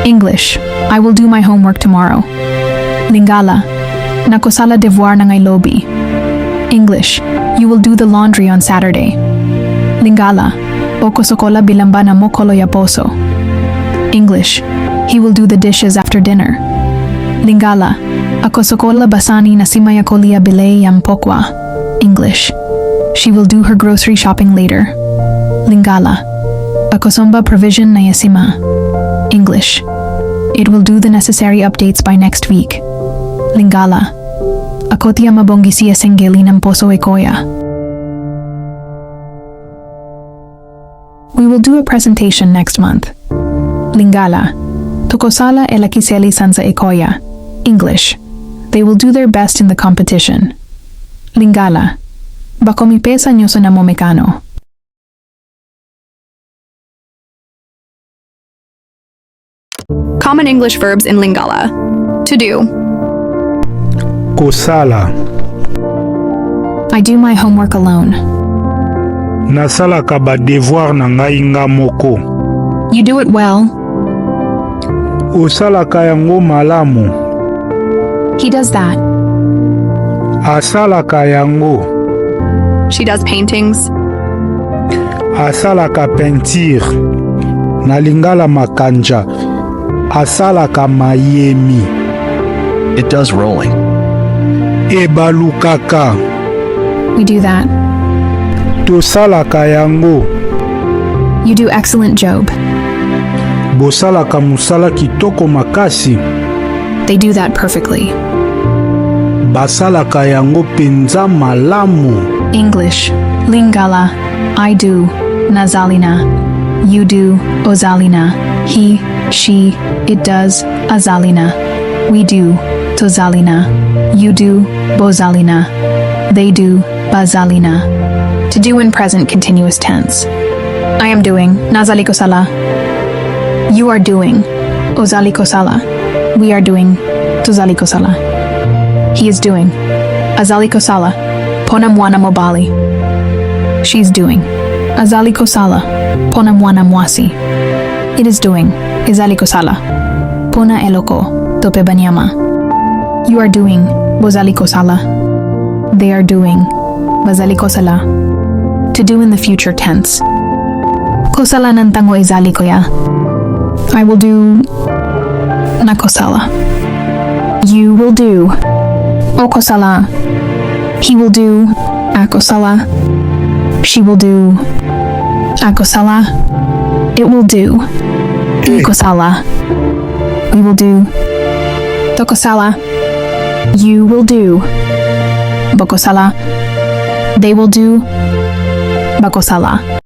English, I will do my homework tomorrow. Lingala, nakosala devoir na ngay lobby. English, you will do the laundry on Saturday. Lingala, okosokola bilambana mokolo ya poso. English, he will do the dishes after dinner. Lingala, akosokola basani na simaya kolia bile yang pokwa. English, she will do her grocery shopping later. Lingala, akosomba provision na yasima. English, it will do the necessary updates by next week. Lingala, akotia mabongisia sengeli ng poso ekoya. We will do a presentation next month. Lingala, tokosala elakiseli sansa ekoya. English, they will do their best in the competition. Lingala, bakomipesa nyoso na momekano. Common English verbs in Lingala. To do. Kosala. I do my homework alone. Nasalaka ba devoir na ngai nga moko. You do it well. Osalaka yango malamu. He does that. Asalaka yango. She does paintings. Asalaka peinture. Na Lingala makanja. Asalaka mayemi. It does rolling. Ebalukaka. We do that. Tosalaka yango. You do excellent, Job. Bosalaka musala kitoko makasi. They do that perfectly. Basalaka yango penza malamu. English, Lingala, I do, nazalina. You do, ozalina. He, she, it does, azalina. We do, tozalina. You do, bozalina. They do, bazalina. To do in present continuous tense. I am doing, nazalikosala. You are doing, ozalikosala. We are doing, tozalikosala. He is doing, azalikosala. Ponamwana mobali. She's doing, azalikosala. Ponamwana mwasi. It is doing, izalikosala. Pona eloko, tope banyama. You are doing, bozalikosala. They are doing, bazalikosala. To do in the future tense. Kosala nantango izalikoya. I will do, nakosala. You will do, okosala. He will do, akosala. She will do, akosala. It will do, ikosala. We will do, tokosala. You will do, bokosala. They will do, bakosala.